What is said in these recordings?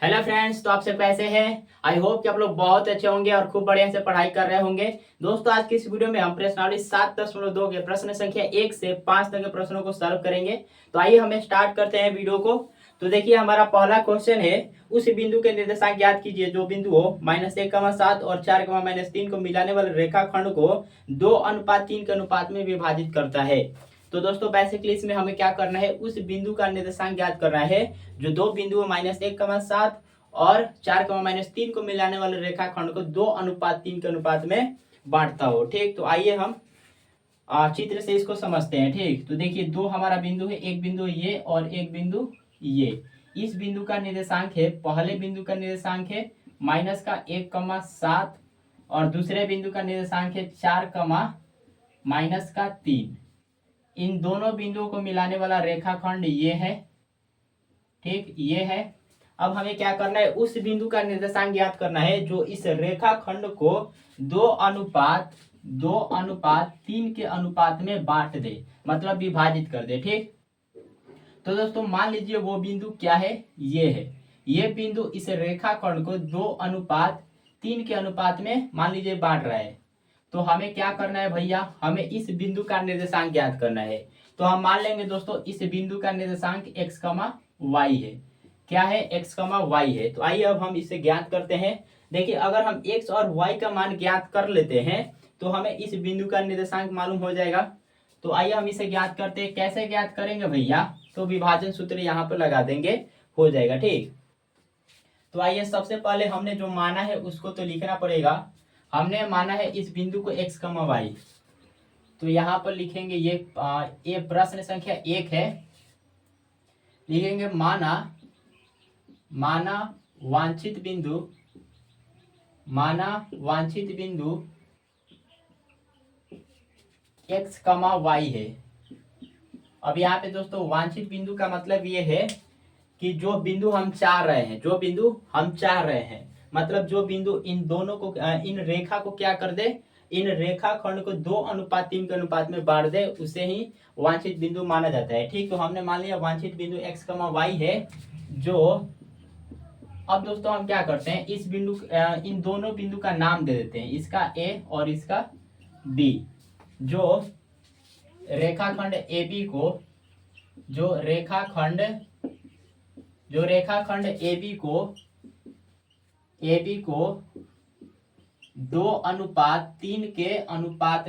Hello friends, तो आप सब कैसे हैं। आई होप कि आप लोग बहुत अच्छे होंगे और खूब बढ़िया से पढ़ाई कर रहे होंगे। दोस्तों, आज की इस वीडियो में हम प्रश्नावली 7.2 के प्रश्न संख्या 1 से 5 तक के प्रश्नों को सॉल्व करेंगे। तो आइए हम स्टार्ट करते हैं वीडियो को। तो देखिए, हमारा पहला क्वेश्चन है, उस बिंदु के निर्देशांक ज्ञात कीजिए जो बिंदु हो -1,7 और 4,-3 को मिलाने वाले रेखाखंड को 2:3 के अनुपात में विभाजित करता है। तो दोस्तों, बेसिकली इसमें हमें क्या करना है, उस बिंदु का निर्देशांक ज्ञात करना है जो दो बिंदु -1,7 और 4,-3 को मिलाने वाले रेखाखंड को 2:3 के अनुपात में बांटता हो। ठीक, तो आइए हम चित्र से इसको समझते हैं। ठीक, तो देखिए, दो हमारा बिंदु है, एक बिंदु ये और एक बिंदु ये। इस बिंदु का निर्देशांक है, पहले बिंदु का निर्देशांक है -1,7 और दूसरे बिंदु का निर्देशांक है 4,-3। इन दोनों बिंदुओं को मिलाने वाला रेखाखंड ये है। ठीक, ये है। अब हमें क्या करना है, उस बिंदु का निर्देशांक ज्ञात करना है जो इस रेखाखंड को 2:3 के अनुपात में बांट दे, मतलब विभाजित कर दे। ठीक, तो दोस्तों मान लीजिए वो बिंदु क्या है, ये है। ये बिंदु इस रेखाखंड को 2:3 के अनुपात में मान लीजिए बांट रहा है। तो हमें क्या करना है भैया, हमें इस बिंदु का निर्देशांक ज्ञात करना है। तो हम मान लेंगे दोस्तों, इस बिंदु का निर्देशांक x, y है। क्या है, x, y है। तो आइए अब हम इसे ज्ञात करते हैं। देखिए, अगर हम x और y का मान ज्ञात कर लेते हैं तो हमें इस बिंदु का निर्देशांक मालूम हो जाएगा। तो आइए हम इसे ज्ञात करते हैं। कैसे ज्ञात करेंगे भैया, तो विभाजन सूत्र यहाँ पर लगा देंगे, हो जाएगा। ठीक, तो आइए सबसे पहले हमने जो माना है उसको तो लिखना पड़ेगा। हमने माना है इस बिंदु को x, y। तो यहाँ पर लिखेंगे ये प्रश्न संख्या 1 है। लिखेंगे माना वांछित बिंदु x, y है। अब यहाँ पे दोस्तों वांछित बिंदु का मतलब ये है कि जो बिंदु हम चाह रहे हैं, मतलब जो बिंदु इन दोनों को, इन रेखा को क्या कर दे, इन रेखाखंड को 2:3 के अनुपात में बांट दे, उसे ही वांछित बिंदु माना जाता है। ठीक, तो हमने मान लिया वांछित बिंदु x, y है। जो अब दोस्तों हम क्या करते हैं, इस बिंदु, इन दोनों बिंदु का नाम दे देते हैं, इसका a और इसका b। जो रेखाखंड AB को, जो रेखाखंड AB को 2:3 के अनुपात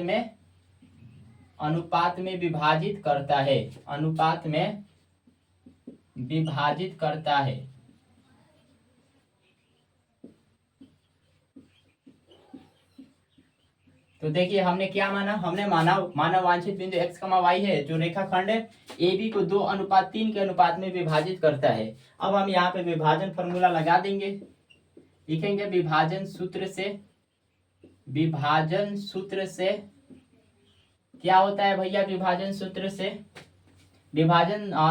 में विभाजित करता है। तो देखिए, हमने क्या माना, हमने माना वांछित बिंदु x, y है जो रेखाखंड AB को 2:3 के अनुपात में विभाजित करता है। अब हम यहाँ पे विभाजन फॉर्मूला लगा देंगे। लिखेंगे विभाजन सूत्र से क्या होता है भैया, विभाजन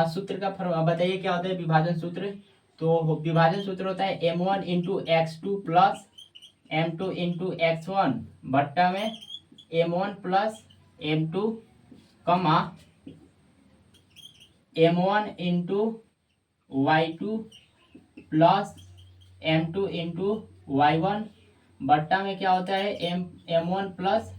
सूत्र का बताइए क्या होता है विभाजन सूत्र। तो विभाजन सूत्र होता है m1 into x2 plus m2 into x1 बट्टा में m1 प्लस m2 कमा m1 into y2 plus m2 into y1 बट्टा में क्या होता है m1 प्लस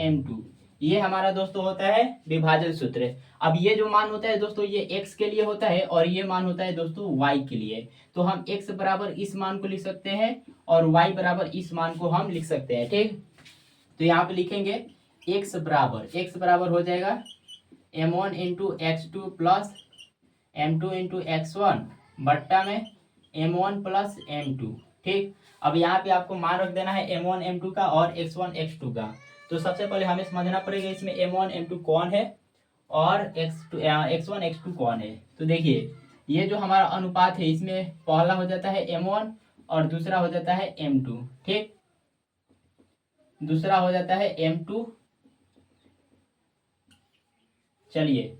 m2। ये हमारा दोस्तों होता है विभाजन सूत्र। अब ये जो मान होता है दोस्तों, ये x के लिए होता है और ये मान होता है दोस्तों y के लिए। तो हम x बराबर इस मान को लिख सकते हैं और y बराबर इस मान को हम लिख सकते हैं। ठीक, तो यहाँ पे लिखेंगे x बराबर हो जाएगा m1 into x2 plus m2 into x1 बट्टा में m1 प्लस m2। ठीक, अब यहाँ पे आपको मान रख देना है m1 m2 का और x1 x2 का। तो सबसे पहले हमें समझना पड़ेगा इसमें m1 m2 कौन है और x1 x2 कौन है। तो देखिए, ये जो हमारा अनुपात है इसमें पहला हो जाता है m1 और दूसरा हो जाता है m2। ठीक, दूसरा हो जाता है m2। चलिए,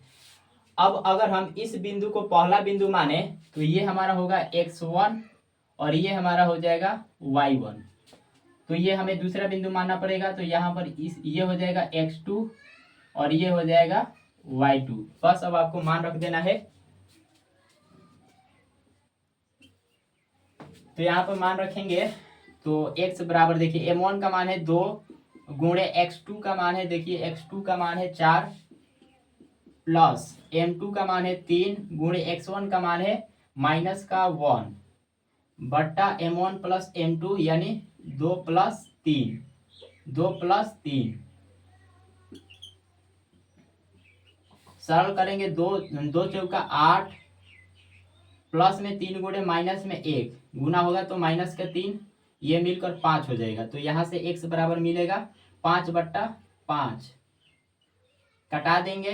अब अगर हम इस बिंदु को पहला बिंदु माने तो ये हमारा होगा x1 और ये हमारा हो जाएगा y1। तो ये हमें दूसरा बिंदु मानना पड़ेगा। तो यहाँ पर ये हो जाएगा x2 और ये हो जाएगा y2। बस अब आपको मान रख देना है। तो यहाँ पर मान रखेंगे तो x बराबर देखिए m1 का मान है 2 गुणे x2 का मान है देखिए x2 का मान है 4 प्लस m2 का मान है 3 गुणे x1 का मान है माइनस का 1 बट्टा m1 प्लस m2 यानी 2 प्लस 3 सरल करेंगे 2 चौका 8 प्लस में 3 गुणे माइनस में 1 गुना होगा तो माइनस का 3 ये मिलकर 5 हो जाएगा। तो यहाँ से x बराबर मिलेगा 5/5 कटा देंगे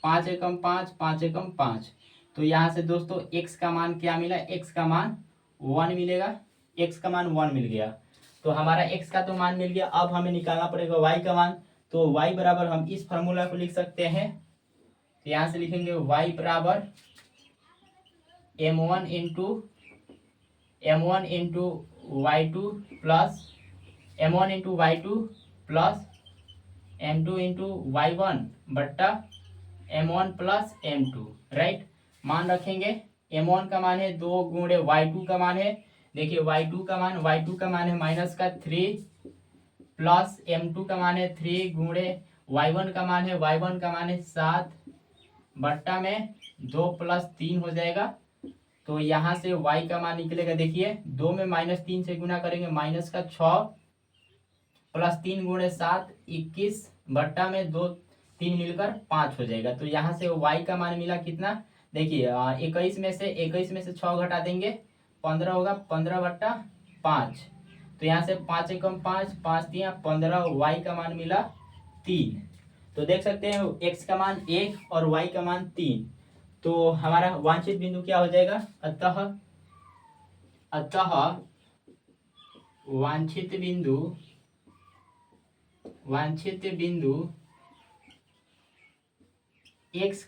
5 एकम 5 5 एकम 5। तो यहाँ से दोस्तों x का मान क्या मिला, x का मान 1 मिलेगा, x का मान 1 मिल गया। तो हमारा x का तो मान मिल गया। अब हमें निकालना पड़ेगा y का मान। तो y बराबर हम इस फार्मूला को लिख सकते हैं। तो यहाँ से लिखेंगे y बराबर m1 into y2 plus m1 into y2 plus m2 into y1 बट्टा m1 प्लस m2 राइट। मान रखेंगे m1 का मान है 2 गुणे y2 का मान है देखिए y2 का मान है माइनस का 3 प्लस m2 का मान है 3 गुणे y1 का मान है 7 बट्टा में 2 प्लस 3 हो जाएगा। तो यहाँ से y का मान निकलेगा देखिए 2 में -3 से गुना करेंगे माइनस का 6 प्लस 3 गुणे 7 21 बट्टा में 2 3 मिलकर 5 हो जाएगा। तो यहाँ से y का मान मिला कितना देखिए 21 में से 6 घटा देंगे 15 होगा 15/5। तो यहाँ से 5 एकम 5 5 3 15 y का मान मिला 3। तो देख सकते हैं x का मान 1 और y का मान 3। तो हमारा वांछित बिंदु क्या हो जाएगा, अतः वांछित बिंदु x,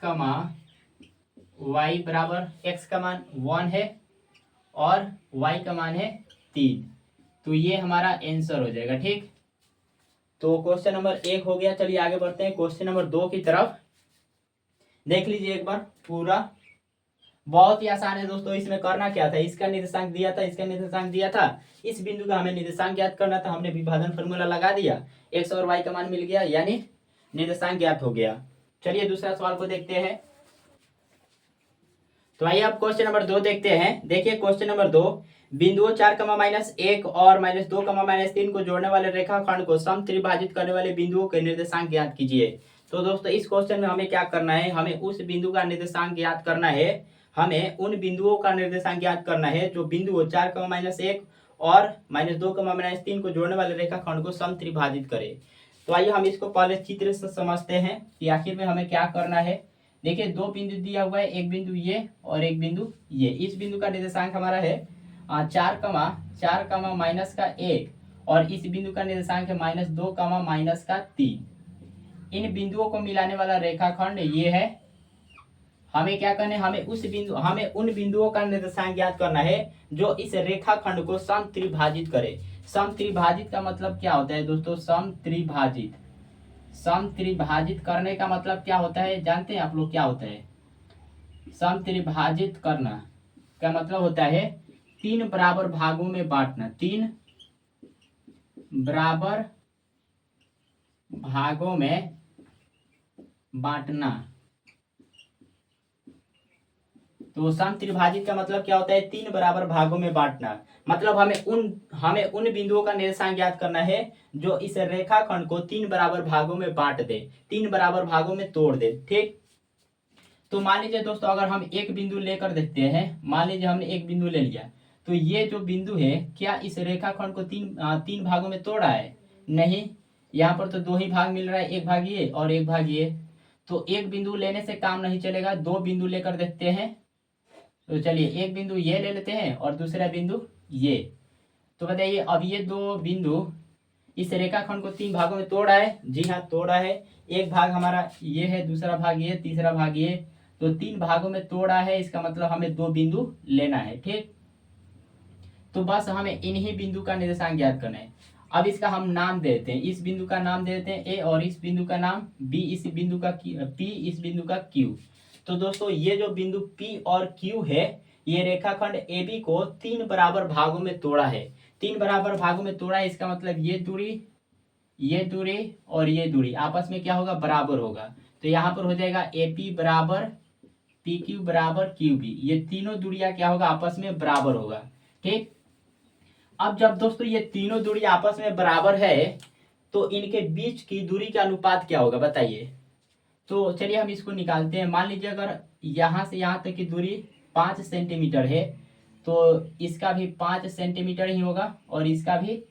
y बराबर x का मान 1 है और y का मान है 3। तो ये हमारा आंसर हो जाएगा। ठीक, तो क्वेश्चन नंबर 1 हो गया। चलिए आगे बढ़ते हैं क्वेश्चन नंबर 2 की तरफ। देख लीजिए एक बार पूरा, बहुत ही आसान है दोस्तों। इसमें करना क्या था, इसका निर्देशांक दिया था, इसका निर्देशांक दिया था, इस बिंदु का हमें निर्देशांक ज्ञात करना था। हमने विभाजन फार्मूला लगा दिया, x और y का मान मिल गया यानी निर्देशांक ज्ञात हो गया। चलिए दूसरा सवाल को देखते हैं। तो आइए अब क्वेश्चन नंबर 2 देखते हैं। देखिए क्वेश्चन नंबर 2, बिंदुओं 4, -1 और -2, -3 को जोड़ने वाले रेखाखंड को समत्रिभाजित करने वाले बिंदुओं के निर्देशांक ज्ञात कीजिए। तो दोस्तों इस क्वेश्चन में हमें क्या करना है, हमें उस बिंदु का निर्देशांक ज्ञात करना है। हमें उन बिंदुओं का निर्देशांक ज्ञात करना है जो बिंदुओं 4, -1 और -2, -3 को जोड़ने वाले रेखाखंड को समत्रिभाजित करे। तो आइए हम इसको पहले चित्र से समझते हैं कि आखिर में हमें क्या करना है। देखिए 2 बिंदु दिया हुआ है, एक बिंदु ये और एक बिंदु ये। इस बिंदु का निर्देशांक हमारा है 4, -1 और इस बिंदु का निर्देशांक है -2, -3। इन बिंदुओं को मिलाने वाला रेखाखंड ये है। हमें क्या करना है, हमें उन बिंदुओं का निर्देशांक ज्ञात करना है जो इस रेखाखंड को समत्रिभाजित करे। समत्रिभाजित का मतलब क्या होता है दोस्तों, समत्रिभाजित करने का मतलब क्या होता है, जानते हैं आप लोग क्या होता है? समत्रिभाजित करना का मतलब होता है 3 बराबर भागों में बांटना। 3 बराबर भागों में बांटना। तो समत्रिभाजित का मतलब क्या होता है, 3 बराबर भागों में बांटना। मतलब हमें उन बिंदुओं का निर्देशांक ज्ञात करना है जो इस रेखाखंड को 3 बराबर भागों में बांट दे, 3 बराबर भागों में तोड़ दे। ठीक, तो मान लीजिए दोस्तों अगर हम एक बिंदु लेकर देखते हैं, मान लीजिए हमने एक बिंदु ले लिया, तो ये जो बिंदु है क्या इस रेखाखंड को तीन भागों में तोड़ा है? नहीं, यहाँ पर तो 2 ही भाग मिल रहा है, एक भाग ये और एक भाग ये। तो एक बिंदु लेने से काम नहीं चलेगा, 2 बिंदु लेकर देखते हैं। तो चलिए एक बिंदु ये ले लेते हैं और दूसरा बिंदु ये। तो बताइए अब ये 2 बिंदु इस रेखाखंड को 3 भागों में तोड़ा है? जी हाँ तोड़ा है। एक भाग हमारा ये है, दूसरा भाग ये, तीसरा भाग ये। तो 3 भागों में तोड़ा है, इसका मतलब हमें 2 बिंदु लेना है। ठीक, तो बस हमें इन्हीं बिंदु का निर्देशांक ज्ञात करना है। अब इसका हम नाम देते हैं, इस बिंदु का नाम देते हैं ए और इस बिंदु का नाम बी, इस बिंदु का पी, इस बिंदु का क्यू। तो दोस्तों ये जो बिंदु P और Q है ये रेखाखंड AB को 3 बराबर भागों में तोड़ा है। 3 बराबर भागों में तोड़ा है, इसका मतलब ये दूरी और ये दूरी आपस में क्या होगा, बराबर होगा। तो यहाँ पर हो जाएगा AP बराबर PQ बराबर QB, ये तीनों दूरियां क्या होगा, आपस में बराबर होगा। ठीक, अब जब दोस्तों ये तीनों दूरी आपस में बराबर है तो इनके बीच की दूरी का अनुपात क्या होगा बताइए। तो चलिए हम इसको निकालते हैं। मान लीजिए अगर यहाँ से यहाँ तक की दूरी 5 सेंटीमीटर है तो इसका भी 5 सेंटीमीटर ही होगा और इसका भी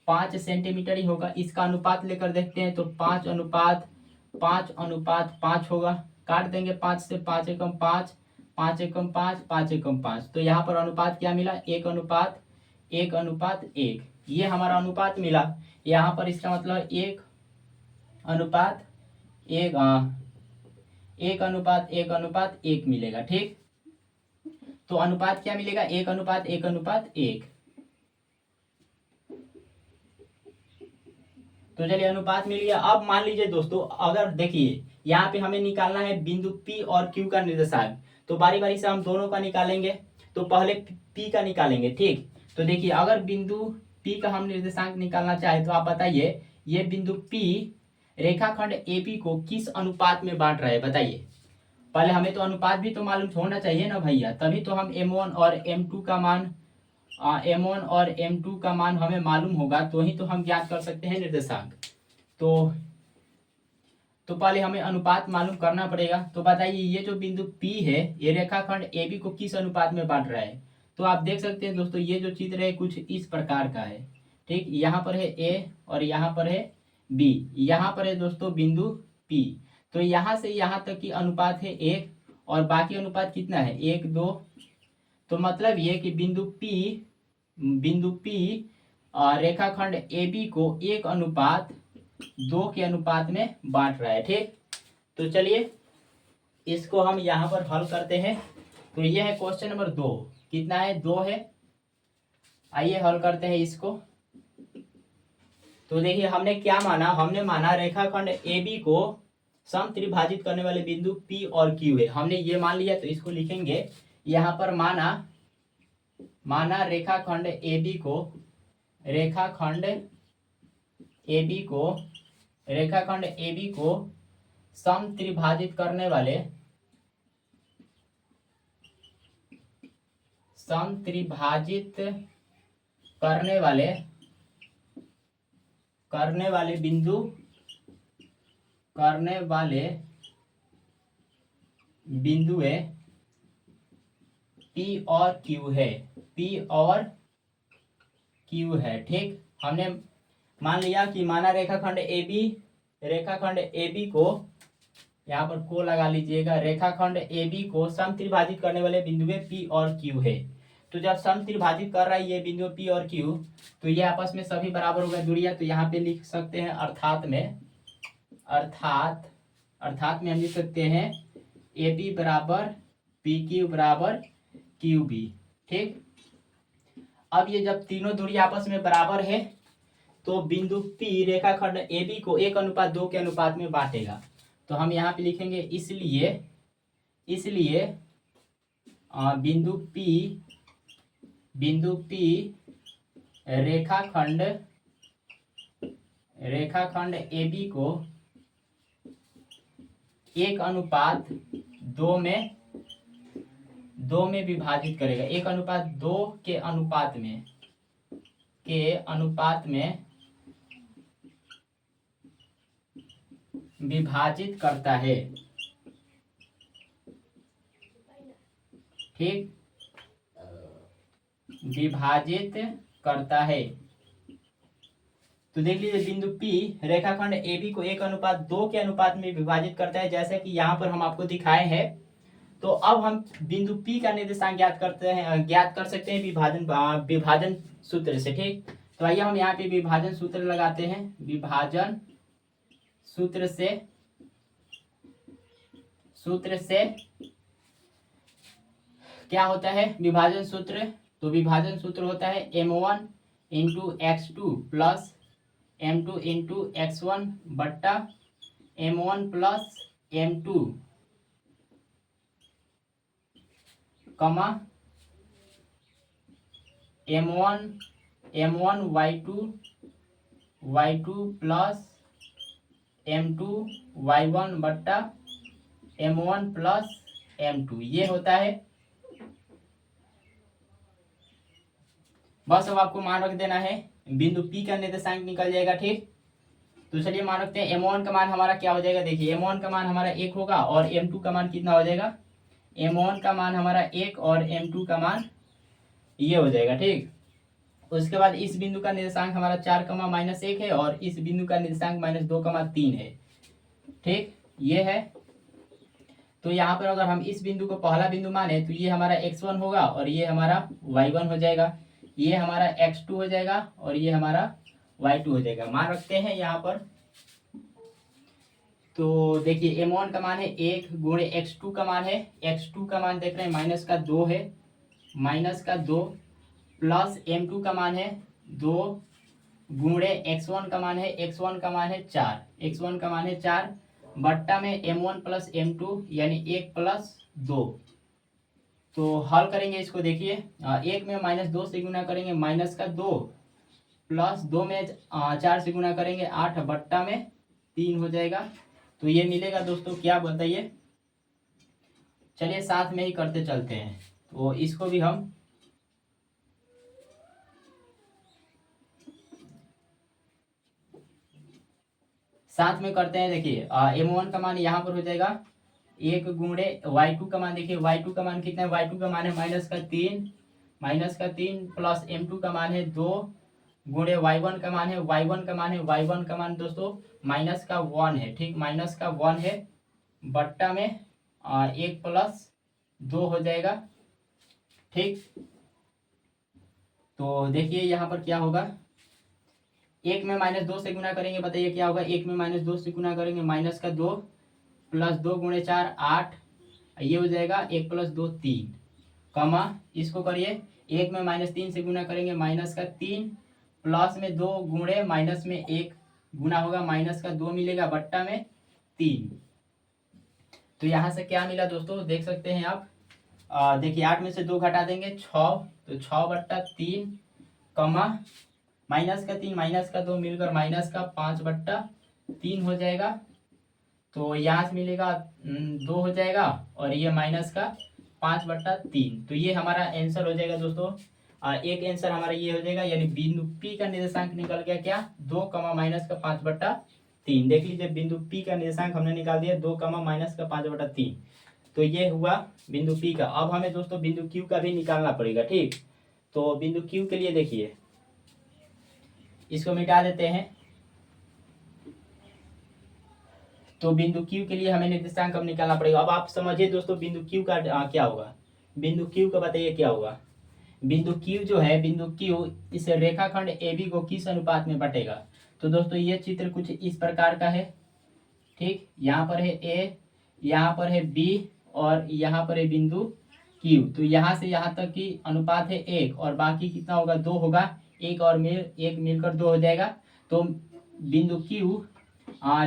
5 सेंटीमीटर ही होगा। इसका अनुपात लेकर देखते हैं तो 5:5:5 होगा। काट देंगे 5 से, 5 एकम 5, 5 एकम 5, 5 एकम 5। तो यहाँ पर अनुपात क्या मिला, 1:1:1। ये हमारा अनुपात मिला। यहाँ पर इसका मतलब 1:1:1 मिलेगा। ठीक, तो अनुपात क्या मिलेगा, 1:1:1। तो चलिए अनुपात मिल गया। अब मान लीजिए दोस्तों, अगर देखिए यहाँ पे हमें निकालना है बिंदु P और Q का निर्देशांक, तो बारी बारी से हम दोनों का निकालेंगे। तो पहले P का निकालेंगे। ठीक, तो देखिए अगर बिंदु P का हम निर्देशांक निकालना चाहे तो आप बताइए ये बिंदु P रेखाखंड AB को किस अनुपात में बांट रहा है बताइए। पहले हमें तो अनुपात भी तो मालूम होना चाहिए ना भैया, तभी तो हम M1 और M2 का मान M1 और M2 का मान हमें मालूम होगा तो ही तो हम ज्ञात कर सकते हैं निर्देशांक। तो पहले हमें अनुपात मालूम करना पड़ेगा। तो बताइए ये जो बिंदु P है ये रेखाखंड AB को किस अनुपात में बांट रहा है। तो आप देख सकते हैं दोस्तों ये जो चित्र है कुछ इस प्रकार का है। ठीक, यहाँ पर है A और यहाँ पर है B, यहाँ पर है दोस्तों बिंदु P। तो यहाँ से यहाँ तक की अनुपात है 1 और बाकी अनुपात कितना है, 1:2। तो मतलब ये कि बिंदु P रेखाखंड AB को 1:2 के अनुपात में बांट रहा है। ठीक, तो चलिए इसको हम यहाँ पर हल करते हैं। तो ये है क्वेश्चन नंबर 2, कितना है, 2 है। आइए हल करते हैं इसको। तो देखिए हमने क्या माना, हमने माना रेखाखंड AB को समत्रिभाजित करने वाले बिंदु P और Q है, हमने ये मान लिया। तो इसको लिखेंगे यहाँ पर माना रेखाखंड AB को समत्रिभाजित करने वाले बिंदु P और Q है। ठीक, हमने मान लिया कि माना रेखाखंड AB को, यहाँ पर को लगा लीजिएगा, रेखाखंड AB को समत्रिभाजित करने वाले बिंदु P और Q है। तो जब समत्रिभाजित कर रहा है ये बिंदु P और Q तो ये आपस में सभी बराबर हो गए दूरियां। तो यहाँ पे लिख सकते हैं अर्थात में हम लिख सकते हैं AB बराबर PQ बराबर QB। ठीक, अब ये जब तीनों दूरी आपस में बराबर है तो बिंदु P रेखाखंड AB को 1:2 के अनुपात में बांटेगा। तो हम यहाँ पे लिखेंगे इसलिए बिंदु P रेखाखंड AB को 1:2 में विभाजित करेगा। 1:2 के अनुपात में विभाजित करता है। ठीक, विभाजित करता है। तो देख लीजिए बिंदु P रेखाखंड AB को 1:2 के अनुपात में विभाजित करता है, जैसे कि यहाँ पर हम आपको दिखाए हैं। तो अब हम बिंदु P का निर्देशांक ज्ञात कर सकते हैं विभाजन सूत्र से। ठीक, तो आइए हम यहाँ पे विभाजन सूत्र लगाते हैं। विभाजन सूत्र से क्या होता है विभाजन सूत्र, तो विभाजन सूत्र होता है M1:x2 प्लस M2:x1 बट्टा M1 प्लस M2 कमा m1 y2 plus m2 y1 बट्टा m1 प्लस m2 ये होता है। बस अब आपको मान रख देना है, बिंदु P का निर्देशांक निकल जाएगा। ठीक, तो चलिए मान रखते हैं m1 का मान हमारा क्या हो जाएगा। देखिए m1 का मान हमारा 1 होगा और m2 का मान कितना हो जाएगा। m1 का मान हमारा 1 और m2 का मान ये हो जाएगा। ठीक, उसके बाद इस बिंदु का निर्देशांक हमारा 4, -1 है और इस बिंदु का निर्देशांक -2, 3 है। ठीक, ये है। तो यहाँ पर अगर हम इस बिंदु को पहला बिंदु माने तो ये हमारा x1 होगा और ये हमारा y1 हो जाएगा, ये हमारा x2 हो जाएगा और ये हमारा y2 हो जाएगा। मान रखते हैं यहाँ पर। तो देखिए m1 का मान है 1 गुणे x2 का मान है, x2 का मान देख रहे हैं -2 है, -2 प्लस m2 का मान है 2 गुणे x1 का मान है, x1 का मान है 4, x1 का मान है 4 बट्टा में m1 प्लस m2 यानी 1 प्लस 2। तो हल करेंगे इसको। देखिए 1 में -2 से गुना करेंगे -2 प्लस 2 में 4 से गुना करेंगे 8 बट्टा में 3 हो जाएगा। तो ये मिलेगा दोस्तों, क्या बताइए। चलिए साथ में ही करते चलते हैं। तो इसको भी हम साथ में करते हैं। देखिए m1 का मान यहाँ पर हो जाएगा 1 गुणे y2 का मान। देखिए y2 का मान कितना है, y2 का मान है -3 प्लस m2 का मान है 2 गुणे y1 का मान है, y1 का मान दोस्तों -1 है। ठीक, -1 है बट्टा में 1 प्लस 2 हो जाएगा। ठीक, तो देखिए यहाँ पर क्या होगा, 1 में -2 से गुना करेंगे, बताइए क्या होगा। 1 में -2 से गुना करेंगे -2 प्लस 2 गुणे 4 8, ये हो जाएगा 1 प्लस 2 3, कमा इसको करिए 1 में -3 से गुना करेंगे -3 प्लस में 2 गुणे माइनस में 1 गुना होगा -2 मिलेगा बट्टा में 3। तो यहाँ से क्या मिला दोस्तों, देख सकते हैं आप। देखिए 8 में से 2 घटा देंगे 6, तो 6 बट्टा 3 कमा -3 मिलकर -5 बट्टा 3 हो जाएगा। तो यहाँ से मिलेगा 2 हो जाएगा और ये -5 बट्टा 3। तो ये हमारा आंसर हो जाएगा दोस्तों। एक आंसर हमारा ये हो जाएगा, यानी बिंदु P का निर्देशांक निकल गया क्या, 2, -5 बट्टा 3। देख लीजिए बिंदु P का निर्देशांक हमने निकाल दिया 2, -5 बट्टा 3। तो ये हुआ बिंदु P का। अब हमें दोस्तों बिंदु Q का भी निकालना पड़ेगा। ठीक, तो बिंदु Q के लिए देखिए, इसको मिटा देते हैं। तो बिंदु Q के लिए हमें निर्देशांक अब निकालना पड़ेगा। अब आप समझिए दोस्तों बिंदु Q का क्या होगा। बिंदु Q का बताइए क्या होगा। बिंदु Q जो है, बिंदु Q इस रेखाखंड AB को किस अनुपात में बटेगा। तो दोस्तों ये चित्र कुछ इस प्रकार का है। ठीक, यहाँ पर है A, यहाँ पर है B और यहाँ पर है बिंदु Q। तो यहाँ से यहाँ तक की अनुपात है 1 और बाकी कितना होगा, 2 होगा। 1 और 1 मिलकर 2 हो जाएगा। तो बिंदु Q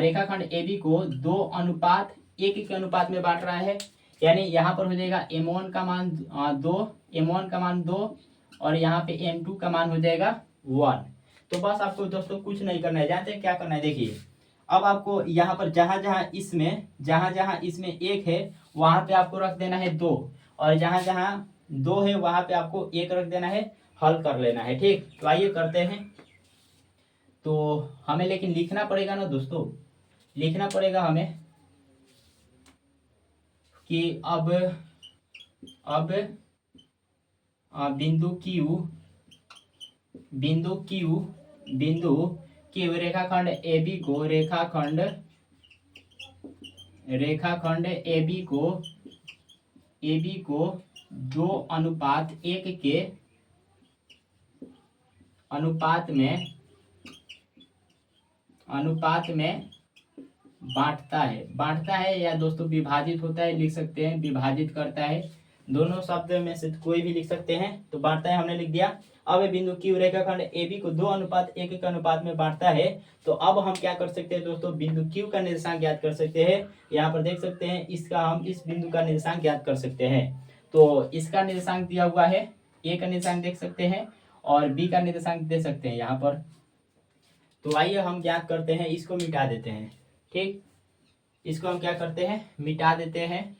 रेखाखंड AB को 2:1 के अनुपात में बांट रहा है। यानी यहाँ पर हो जाएगा m1 का मान 2 और यहाँ पे m2 का मान हो जाएगा 1। तो बस आपको दोस्तों कुछ नहीं करना है, जानते हैं क्या करना है। देखिए अब आपको यहाँ पर जहाँ जहाँ इसमें 1 है वहाँ पे आपको रख देना है 2 और जहाँ जहाँ 2 है वहाँ पे आपको 1 रख देना है, हल कर लेना है। ठीक, तो आइए करते हैं। तो हमें लेकिन लिखना पड़ेगा ना दोस्तों, लिखना पड़ेगा हमें कि अब बिंदु Q रेखाखंड AB को 2:1 के अनुपात में बांटता है या दोस्तों विभाजित होता है, लिख सकते हैं विभाजित करता है। दोनों शब्द में से कोई भी लिख सकते हैं। तो बांटता है हमने लिख दिया। अब बिंदु Q रेखाखंड AB को 2:1 के अनुपात में बांटता है। तो अब हम क्या कर सकते हैं दोस्तों, बिंदु Q का निर्देशांक ज्ञात कर सकते हैं। यहाँ पर देख सकते हैं इसका हम इस बिंदु का निर्देशांक ज्ञात कर सकते हैं। तो इसका निर्देशांक दिया हुआ है, A का निर्देशांक देख सकते हैं और बी का निर्देशांक दे सकते हैं यहाँ पर। तो आइए हम ज्ञात करते हैं, इसको मिटा देते हैं। ठीक, इसको हम क्या करते हैं, मिटा देते हैं।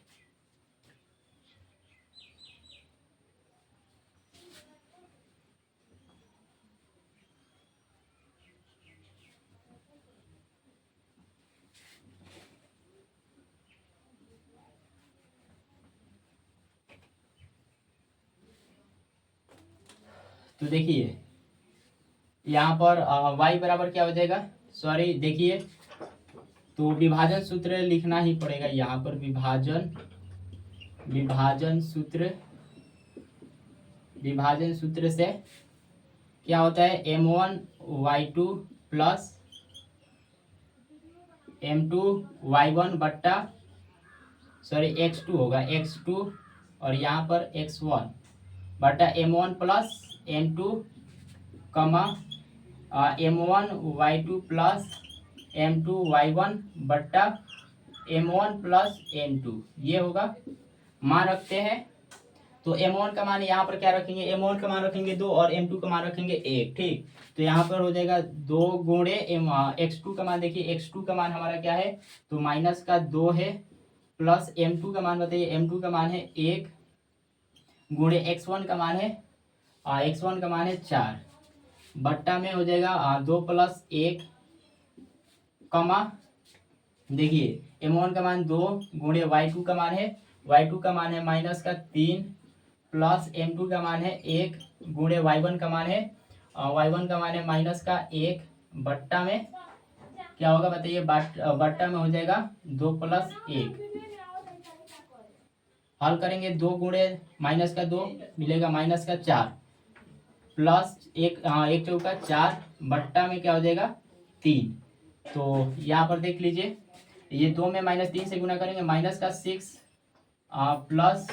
तो देखिए यहाँ पर y बराबर क्या हो जाएगा, सॉरी देखिए, तो विभाजन सूत्र लिखना ही पड़ेगा यहाँ पर। विभाजन सूत्र से क्या होता है, m1y2 प्लस m2y1 बट्टा, सॉरी x2 होगा, x2 और यहाँ पर x1 बट्टा m1 प्लस m2 कमा m1y2 प्लस m2y1 बट्टा m1 प्लस m2, ये होगा। मान रखते हैं, तो m1 का मान यहाँ पर क्या रखेंगे, m1 का मान रखेंगे 2 और m2 का मान रखेंगे 1। ठीक, तो यहाँ पर हो जाएगा 2 गुणे x2 का मान, देखिए x2 का मान हमारा क्या है, तो माइनस का 2 है, प्लस m2 का मान बताइए, m2 का मान है 1 गुणे x1 का मान है x1 का मान है 4 बट्टा में हो जाएगा 2 प्लस 1 कमा, देखिए m1 का मान 2 गुणे y2 का मान है, y2 का मान है माइनस का 3 प्लस m2 का मान है 1 गुणे y1 का मान है y1 का मान है माइनस का 1 बट्टा में क्या होगा बताइए, बट्टा में हो जाएगा 2 प्लस 1। हल करेंगे, 2 गुणे माइनस का 2 मिलेगा माइनस का 4 प्लस 1 चौका 4 बट्टा में क्या हो जाएगा 3। तो यहाँ पर देख लीजिए, ये 2 में -3 से गुना करेंगे, माइनस का 6 प्लस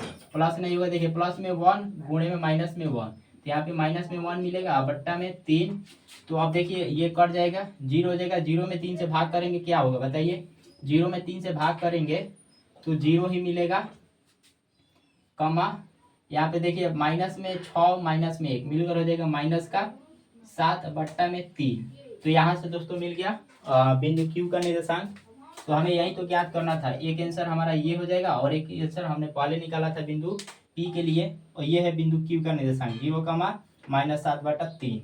नहीं होगा, देखिए प्लस में 1 गुणे में माइनस में 1, तो यहाँ पे माइनस में 1 मिलेगा बट्टा में 3। तो अब देखिए ये कट जाएगा, 0 हो जाएगा, 0 में 3 से भाग करेंगे क्या होगा बताइए, 0 में 3 से भाग करेंगे तो 0 ही मिलेगा, कमा यहाँ पे देखिए माइनस में 6 माइनस में 1 मिलकर हो जाएगा माइनस का 7 बट्टा में 3। तो यहाँ से दोस्तों मिल गया बिंदु Q का निर्देशांक। तो हमें यही तो ज्ञात करना था, एक आंसर हमारा ये हो जाएगा और एक आंसर हमने पहले निकाला था बिंदु P के लिए, और ये है बिंदु Q का निर्देशांक 0, -7 बटा 3।